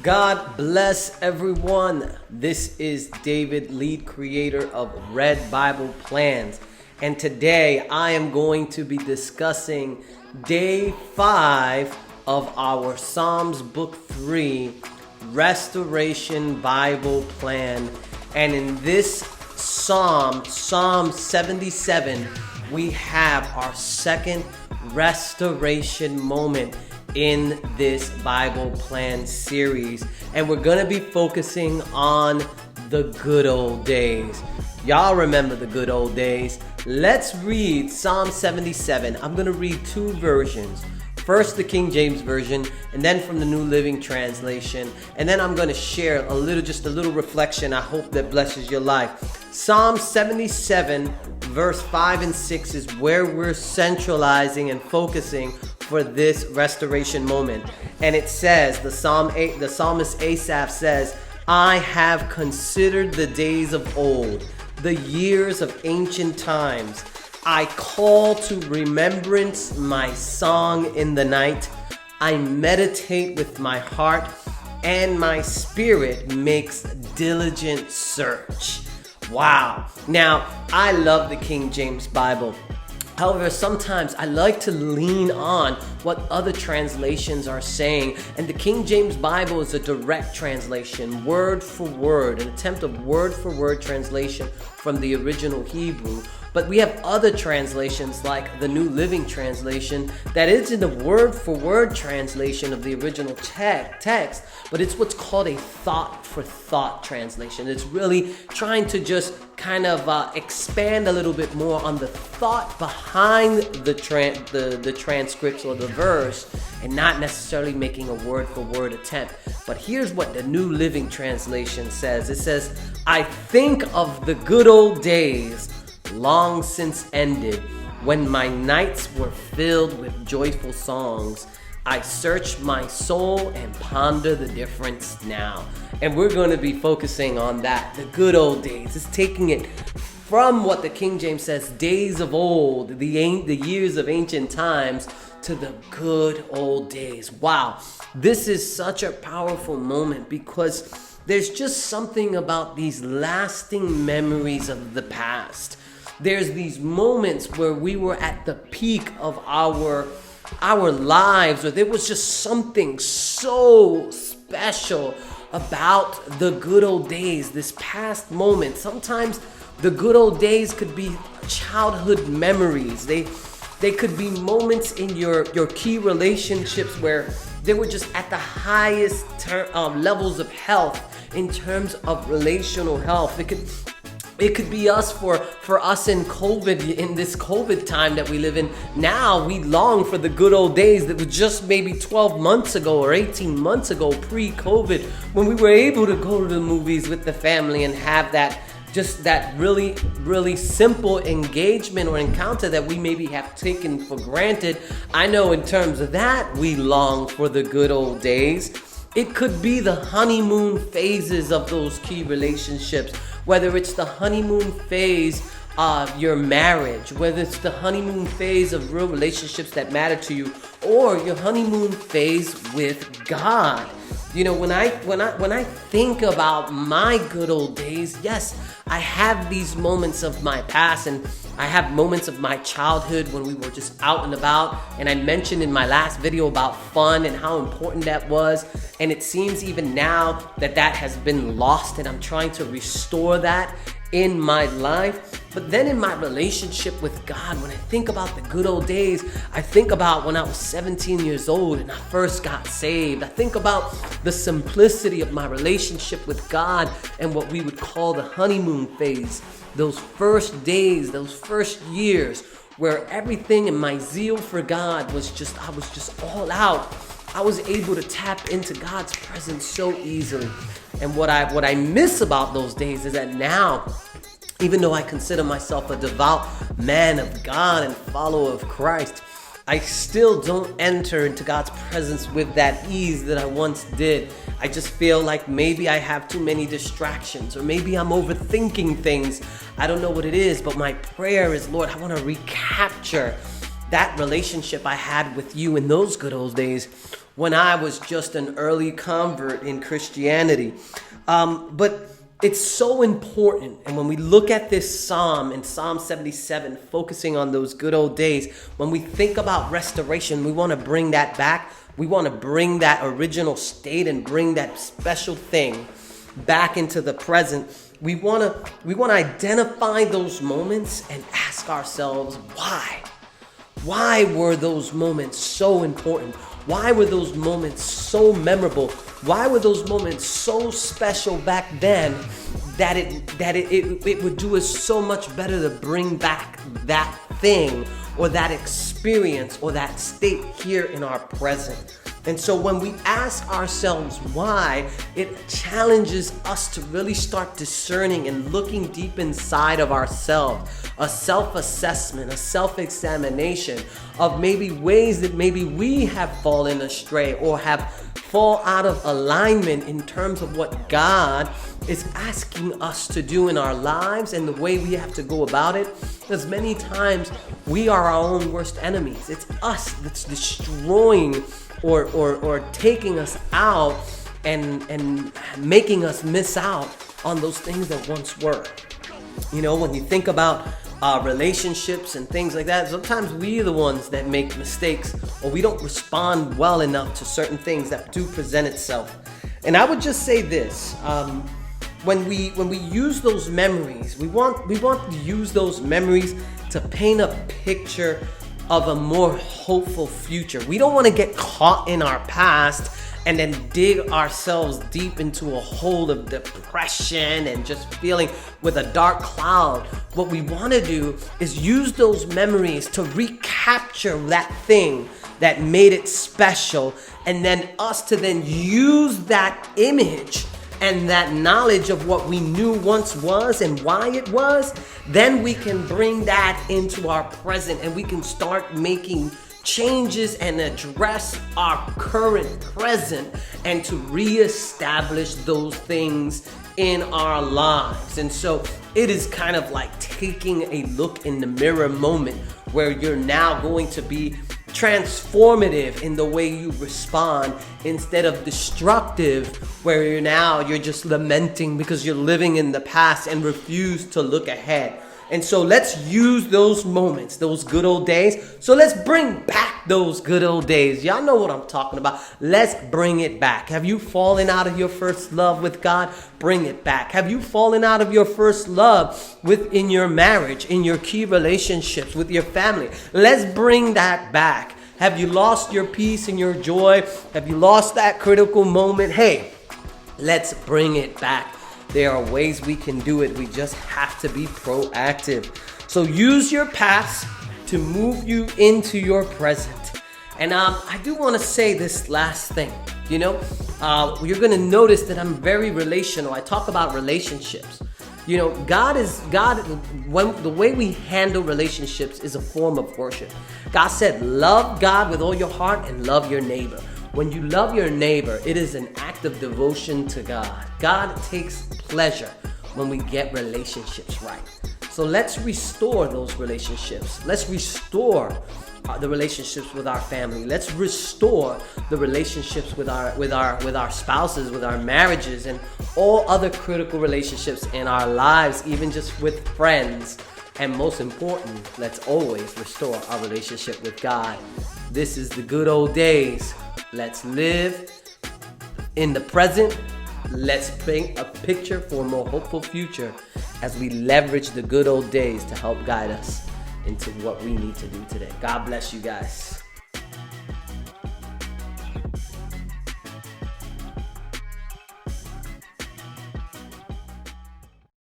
God bless everyone. This is David, lead creator of Red Bible Plans. And today I am going to be discussing day 5 of our Psalms book 3 Restoration Bible Plan. And in this Psalm 77, we have our second restoration moment in this Bible Plan series. And we're going to be focusing on the good old days. Y'all remember the good old days? Let's read Psalm 77. I'm going to read two versions. First, the King James Version, and then from the New Living Translation. And then I'm going to share just a little reflection. I hope that blesses your life. Psalm 77, verse 5 and 6 is where we're centralizing and focusing for this restoration moment. And it says, the psalmist Asaph says, I have considered the days of old, the years of ancient times. I call to remembrance my song in the night. I meditate with my heart, and my spirit makes diligent search. Wow. Now, I love the King James Bible. However, sometimes I like to lean on what other translations are saying. And the King James Bible is a direct translation, word for word, an attempt of word for word translation from the original Hebrew. But we have other translations like the New Living Translation that isn't a word for word translation of the original text, but it's what's called a thought for thought translation. It's really trying to just kind of expand a little bit more on the thought behind the transcripts or the verse, and not necessarily making a word for word attempt. But here's what the New Living Translation says. It says, I think of the good old days long since ended, when my nights were filled with joyful songs. I search my soul and ponder the difference now. And we're going to be focusing on that, the good old days. It's taking it from what the King James says, days of old, the years of ancient times, to the good old days. Wow, this is such a powerful moment because there's just something about these lasting memories of the past. There's these moments where we were at the peak of our lives, or there was just something so special about the good old days, this past moment. Sometimes the good old days could be childhood memories. They could be moments in your key relationships where they were just at the highest levels of health in terms of relational health. It could be us for us in COVID, in this COVID time that we live in. Now we long for the good old days that were just maybe 12 months ago or 18 months ago, pre-COVID, when we were able to go to the movies with the family and have that really, really simple engagement or encounter that we maybe have taken for granted. I know in terms of that, we long for the good old days. It could be the honeymoon phases of those key relationships, whether it's the honeymoon phase of your marriage, whether it's the honeymoon phase of real relationships that matter to you, or your honeymoon phase with God. You know, when I think about my good old days, yes, I have these moments of my past, and I have moments of my childhood when we were just out and about. And I mentioned in my last video about fun and how important that was. And it seems even now that has been lost, and I'm trying to restore that in my life. But then in my relationship with God, when I think about the good old days, I think about when I was 17 years old and I first got saved. I think about the simplicity of my relationship with God and what we would call the honeymoon phase. Those first days, those first years where everything in my zeal for God I was just all out. I was able to tap into God's presence so easily. And what I miss about those days is that now, even though I consider myself a devout man of God and follower of Christ, I still don't enter into God's presence with that ease that I once did. I just feel like maybe I have too many distractions, or maybe I'm overthinking things. I don't know what it is, but my prayer is, Lord, I want to recapture that relationship I had with you in those good old days, when I was just an early convert in Christianity. But it's so important. And when we look at this psalm in Psalm 77, focusing on those good old days, when we think about restoration, we want to bring that back. We want to bring that original state and bring that special thing back into the present. We want to identify those moments and ask ourselves why. Why were those moments so important? Why were those moments so memorable? Why were those moments so special back then that it would do us so much better to bring back that thing or that experience or that state here in our present? And so when we ask ourselves why, it challenges us to really start discerning and looking deep inside of ourselves, a self-assessment, a self-examination of maybe ways that maybe we have fallen astray or have fall out of alignment in terms of what God is asking us to do in our lives and the way we have to go about it. Because many times we are our own worst enemies. It's us that's destroying or taking us out and making us miss out on those things that once were. You know, when you think about relationships and things like that, sometimes we are the ones that make mistakes or we don't respond well enough to certain things that do present itself. And I would just say this, when we use those memories, we want to use those memories to paint a picture of a more hopeful future. We don't want to get caught in our past and then dig ourselves deep into a hole of depression and just feeling with a dark cloud. What we want to do is use those memories to recapture that thing that made it special, and then us to then use that image and that knowledge of what we knew once was and why it was. Then we can bring that into our present and we can start making changes and address our current present and to reestablish those things in our lives. And so it is kind of like taking a look in the mirror moment where you're now going to be transformative in the way you respond instead of destructive where you're just lamenting because you're living in the past and refuse to look ahead. And so let's use those moments, those good old days. So let's bring back those good old days. Y'all know what I'm talking about. Let's bring it back. Have you fallen out of your first love with God? Bring it back. Have you fallen out of your first love in your marriage, in your key relationships, with your family? Let's bring that back. Have you lost your peace and your joy? Have you lost that critical moment? Hey, let's bring it back. There are ways we can do it. We just have to be proactive. So use your past to move you into your present. And I do want to say this last thing. You know, you're going to notice that I'm very relational. I talk about relationships. You know, the way we handle relationships is a form of worship. God said, love God with all your heart and love your neighbor. When you love your neighbor, it is an act of devotion to God. God takes pleasure when we get relationships right. So let's restore those relationships. Let's restore the relationships with our family. Let's restore the relationships with our spouses, with our marriages, and all other critical relationships in our lives, even just with friends. And most important, let's always restore our relationship with God. This is the good old days. Let's live in the present. Let's paint a picture for a more hopeful future as we leverage the good old days to help guide us into what we need to do today. God bless you guys.